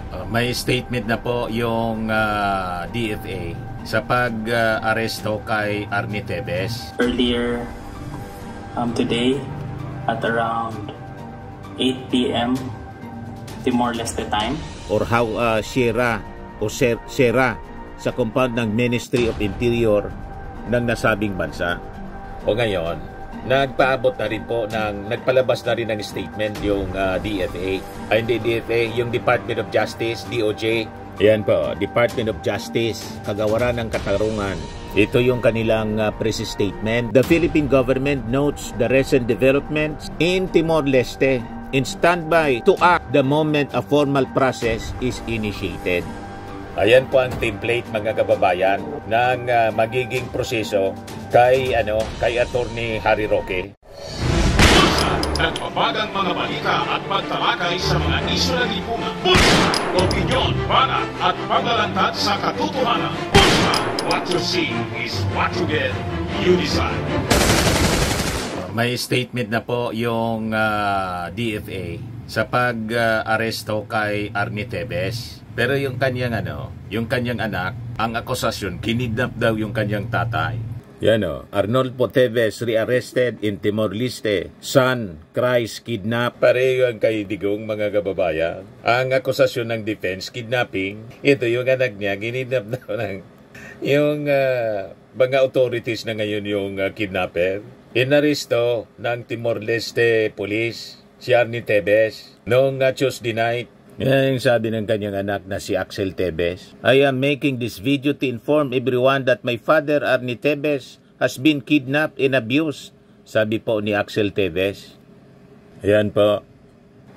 May statement na po yung DFA sa pag-aresto kay Arnie Tevez. Earlier today at around 8 p.m. Timor-Leste time. Or how Sierra sa compound ng Ministry of Interior ng nasabing bansa. O ngayon, nagpaabot na rin po nagpalabas na rin ng statement yung DFA. Hindi DFA, yung Department of Justice, DOJ. Yan po, Department of Justice, Kagawaran ng Katarungan. Ito yung kanilang press statement. The Philippine government notes the recent developments in Timor-Leste in standby to act the moment a formal process is initiated. Ayan po ang template, mga kababayan, ng magiging proseso kay Attorney Harry Roque. Nagpapagang mga balita at pagtalakay sa mga isyu ng lipunan. Pulsa, opinyon, banat at paglalantad sa katotohanan. Pulsa, what you see is what you get. You decide. May statement na po yung DFA sa pag-aresto kay Arnie Tevez. Pero yung kanyang anak, ang akusasyon, kinidnap daw yung kanyang tatay. Yan Arnolfo Tevez rearrested in Timor-Leste. Son cries kidnap. Pareho ang kay Digong, mga kababayan. Ang akusasyon ng defense, kidnapping. Ito yung anak niya, kinidnap daw ng yung mga authorities na ngayon yung kidnapper. Inaresto ng Timor-Leste Police si Arnie Tevez noong Tuesday night. Yan yung sabi ng kanyang anak na si Axel Tevez. I am making this video to inform everyone that my father Arnie Tevez has been kidnapped and abused. Sabi po ni Axel Tevez. Ayan po.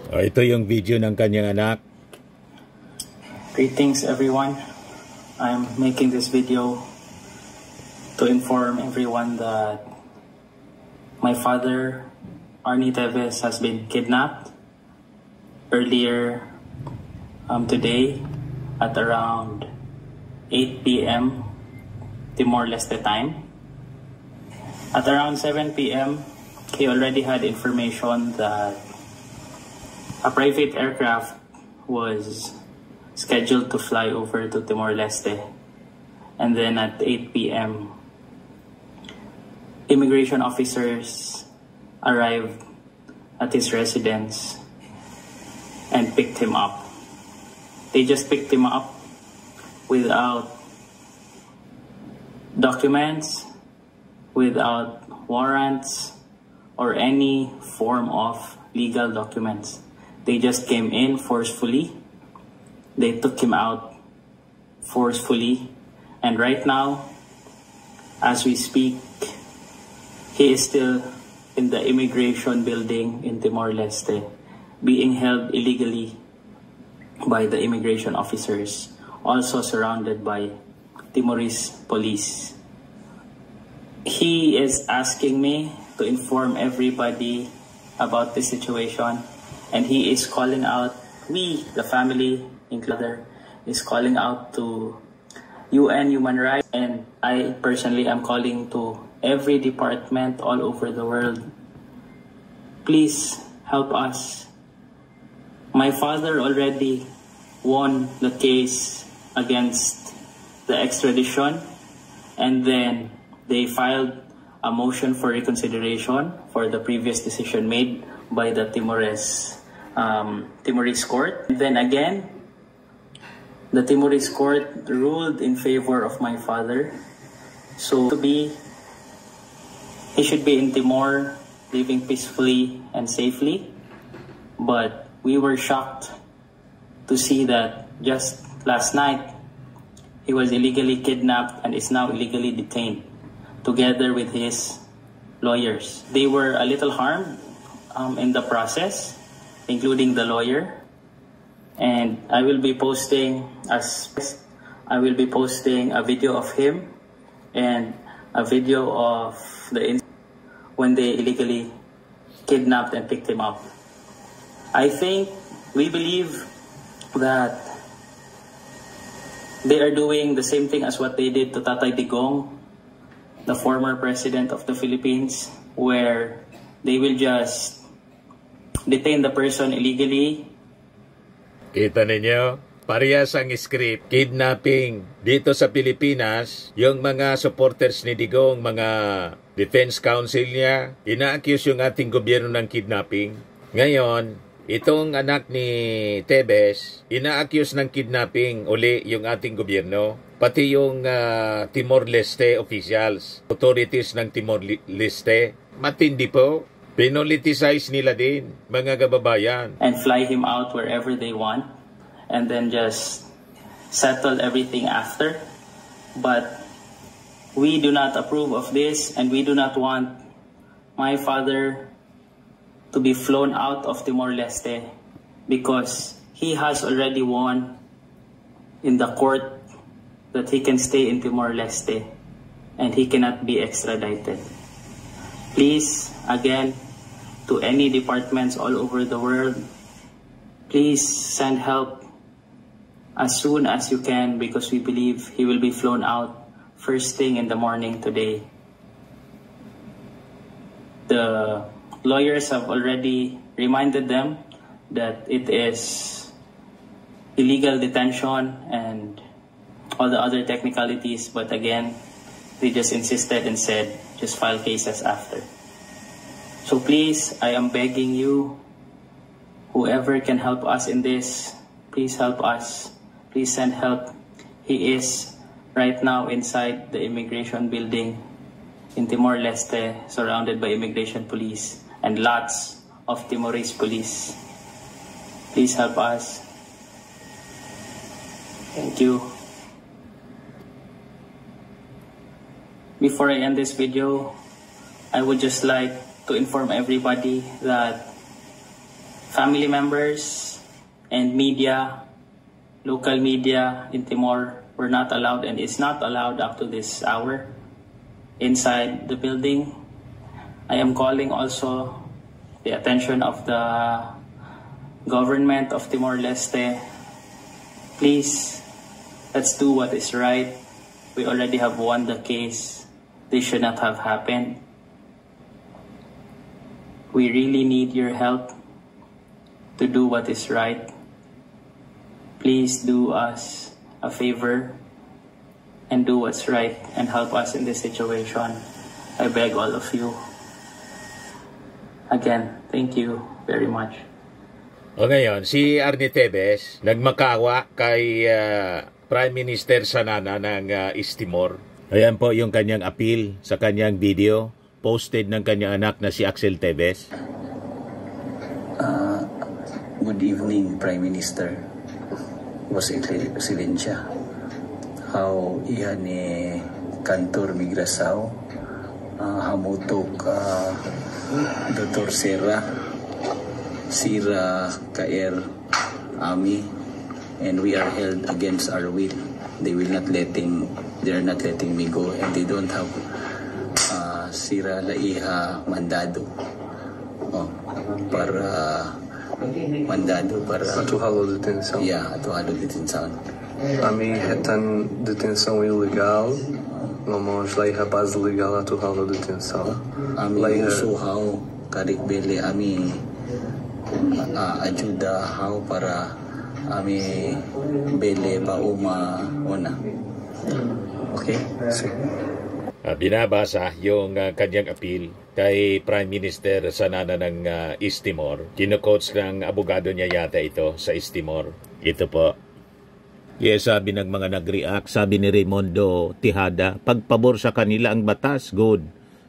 Ito yung video ng kanyang anak. Greetings everyone. I'm making this video to inform everyone that my father Arnie Tevez has been kidnapped earlier today at around 8 p.m. Timor-Leste time. At around 7 p.m. he already had information that a private aircraft was scheduled to fly over to Timor-Leste. And then at 8 p.m. immigration officers arrived at his residence and picked him up. They just picked him up without documents, without warrants, or any form of legal documents. They just came in forcefully. They took him out forcefully. And right now, as we speak, he is still in the immigration building in Timor-Leste, being held illegally by the immigration officers, also surrounded by Timorese police. He is asking me to inform everybody about the situation, and he is calling out, we, the family, included, is calling out to UN Human Rights, and I personally am calling to every department all over the world. Please help us. My father already won the case against the extradition, and then they filed a motion for reconsideration for the previous decision made by the Timorese court. And then again, the Timorese court ruled in favor of my father. So he should be in Timor, living peacefully and safely. But we were shocked to see that just last night, he was illegally kidnapped and is now illegally detained, together with his lawyers. They were a little harmed in the process, including the lawyer. And I will be posting a video of him and a video of when they illegally kidnapped and picked him up. We believe that they are doing the same thing as what they did to Tatay Digong, the former president of the Philippines, where they will just detain the person illegally. Kita ninyo, parehas ang script, kidnapping. Dito sa Pilipinas, yung mga supporters ni Digong, mga defense counsel niya, ina-accuse yung ating gobyerno ng kidnapping. Ngayon, itong anak ni Tebes, ina-accuse ng kidnapping uli yung ating gobyerno. Pati yung Timor-Leste officials, authorities ng Timor-Leste. Matindi po. Pinoliticize nila din, mga kababayan. And fly him out wherever they want and then just settle everything after. But we do not approve of this, and we do not want my father to be flown out of Timor-Leste because he has already won in the court that he can stay in Timor-Leste and he cannot be extradited. Please, again, to any departments all over the world, please send help as soon as you can because we believe he will be flown out first thing in the morning today. The lawyers have already reminded them that it is illegal detention and all the other technicalities, but again, they just insisted and said, just file cases after. So please, I am begging you, whoever can help us in this, please help us. Please send help. He is right now inside the immigration building in Timor-Leste, surrounded by immigration police and lots of Timorese police. Please help us. Thank you. Before I end this video, I would just like to inform everybody that family members and media, local media in Timor were not allowed and is not allowed up to this hour inside the building. I am calling also the attention of the government of Timor-Leste. Please, let's do what is right. We already have won the case. This should not have happened. We really need your help to do what is right. Please do us a favor and do what's right and help us in this situation. I beg all of you. Again, thank you very much. O ngayon, si Arnie Tebes nagmakawa kay Prime Minister Sanana ng East Timor. Ayan po yung kanyang appeal sa kanyang video posted ng kanyang anak na si Axel Tebes. Good evening, Prime Minister. Was Excellencia. How iyan ni Kantor Migrasao, hamutok Dr. Sira Kaer Ami, and we are held against our will. They are not letting me go, and they don't have Sira Laiha mandado. Mandado para atuhalo detenção. Yeah, atuhalo detenção. Ami hetan detenção ilegal. Vamos Laiha base legal atuhalo detenção. Ami usuhaw karik bele ami ajuda haw para ami bele pa una. Okay? Binabasa yung kanyang appeal kay Prime Minister Sanana ng East Timor. Kino-coach ng abogado niya yata ito sa East Timor. Ito po. Yes, sabi ng mga nag-react, sabi ni Raimundo Tejada, pagpabor sa kanila ang batas, good.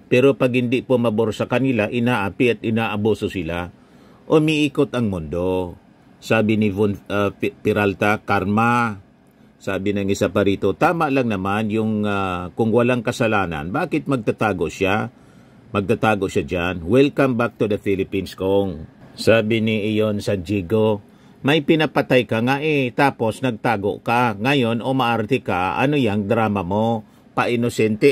Pero pag hindi po mabor sa kanila, inaapi at inaabuso sila. Umiikot ang mundo. Sabi ni Von Peralta, karma. Sabi ng isa pa rito, tama lang naman yung kung walang kasalanan, bakit magtatago siya? Magtatago siya dyan. Welcome back to the Philippines, Kong. Sabi ni Ion Sanjigo, may pinapatay ka nga tapos nagtago ka. Ngayon, umaarte ka, ano yang drama mo? Pa-inosente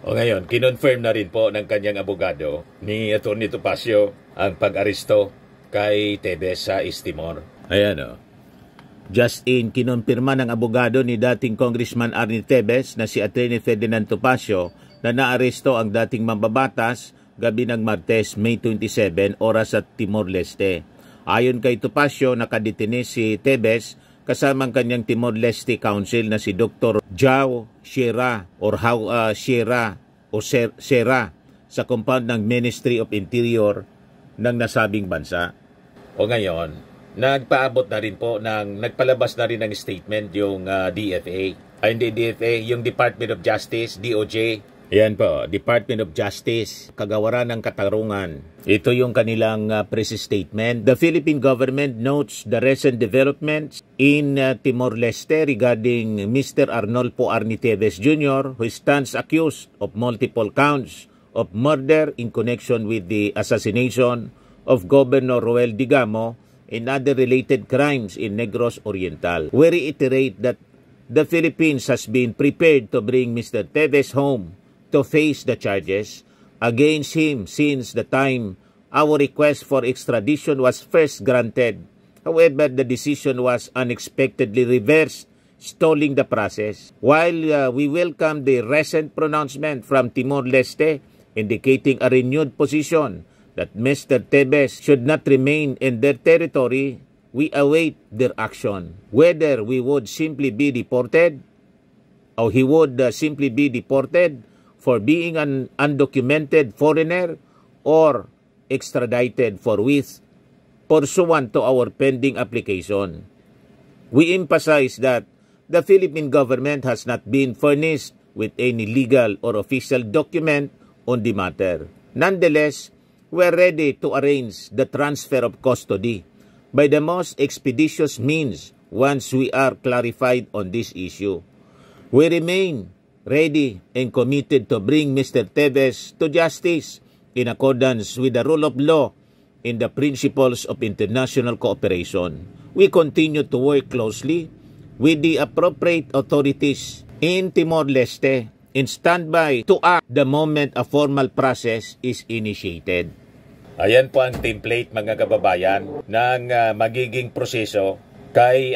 O ngayon, kinonfirm na rin po ng kanyang abogado ni Atty. Topacio ang pag-aresto kay Tebes sa East Timor. Ayan Just in, kinonfirma ng abogado ni dating Congressman Arnie Tebes na si Atty. Ferdinand Topacio na naaresto ang dating mambabatas gabi ng Martes, May 27, oras sa Timor-Leste. Ayon kay Topacio, nakadetine si Tebes kasamang kanyang Timor-Leste Council na si Dr. João Sierra Sierra sa compound ng Ministry of Interior ng nasabing bansa. O ngayon, nagpalabas na rin ng statement yung DFA. Hindi DFA, yung Department of Justice, DOJ. Yan po, Department of Justice, Kagawaran ng Katarungan. Ito yung kanilang press statement. The Philippine government notes the recent developments in Timor-Leste regarding Mr. Arnolfo Arnitevez Jr., who stands accused of multiple counts of murder in connection with the assassination of Governor Roel Digamo and other related crimes in Negros Oriental. We reiterate that the Philippines has been prepared to bring Mr. Tevez home to face the charges against him since the time our request for extradition was first granted. However, the decision was unexpectedly reversed, stalling the process. While we welcome the recent pronouncement from Timor-Leste indicating a renewed position that Mr. Tevez should not remain in their territory, we await their action. Whether we would simply be deported or he would simply be deported for being an undocumented foreigner or extradited forthwith pursuant to our pending application. We emphasize that the Philippine government has not been furnished with any legal or official document on the matter. Nonetheless, we are ready to arrange the transfer of custody by the most expeditious means once we are clarified on this issue. We remain ready and committed to bring Mr. Tevez to justice in accordance with the rule of law and the principles of international cooperation. We continue to work closely with the appropriate authorities in Timor-Leste and stand by to act the moment a formal process is initiated. Ayan po ang template, mga kababayan, ng magiging proseso kay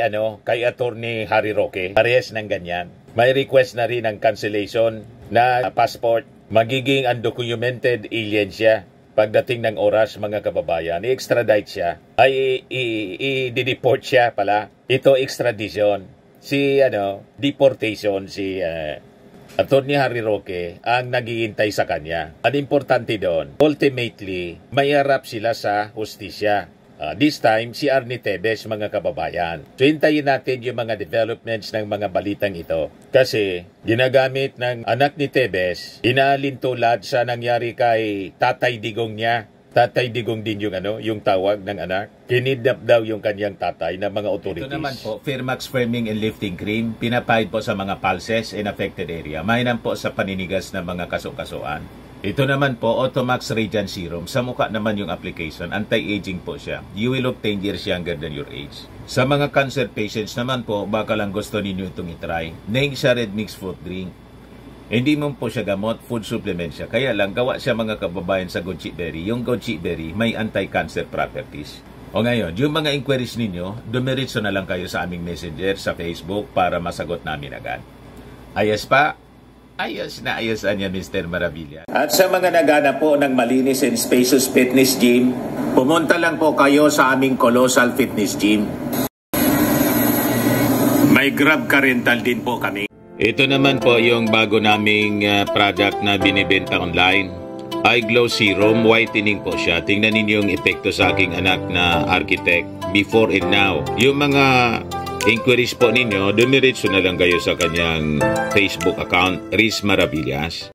Attorney Harry Roque. Parehas ng ganyan. May request na rin ng cancellation na passport. Magiging undocumented alien siya. Pagdating ng oras, mga kababayan, i-extradite siya. Ay, i-deport siya pala. Ito extradition. Deportation si Attorney Harry Roque ang naghihintay sa kanya. Ang importante doon, ultimately, may harap sila sa hustisya. This time, si Arnie Tevez, mga kababayan. So, hintayin natin yung mga developments ng mga balitang ito. Kasi, ginagamit ng anak ni Tevez, inaalintulad sa nangyari kay Tatay Digong niya. Tatay Digong din yung tawag ng anak. Kinidnap daw yung kanyang tatay ng mga authorities. Ito naman po, Firmax Firming and Lifting Cream, pinapahid po sa mga pulses in affected area. Mainam po sa paninigas ng mga kaso-kasuan. Ito naman po, Automax Radiant Serum. Sa mukha naman yung application, anti-aging po siya. You will look 10 years younger than your age. Sa mga cancer patients naman po, baka lang gusto ninyo itong itry. Neng siya Red Mix Fruit Drink. Hindi mo po siya gamot, food supplement siya. Kaya lang, gawa siya, mga kababayan, sa goji berry. Yung goji berry may anti-cancer properties. O ngayon, yung mga inquiries ninyo, dumiritso na lang kayo sa aming messenger sa Facebook para masagot namin agad. Ayos pa? Ayos na ayos niya, Mr. Maravilla. At sa mga nagana po ng malinis and spacious fitness gym, pumunta lang po kayo sa aming Colossal Fitness Gym. May Grab Car Rental din po kami. Ito naman po yung bago naming product na binibenta online. Eye Glow Serum, whitening po siya. Tingnan ninyo yung epekto sa aking anak na architect before and now. Yung mga inquiries po ninyo, dumiretso na lang kayo sa kanyang Facebook account, Riz Maravillas.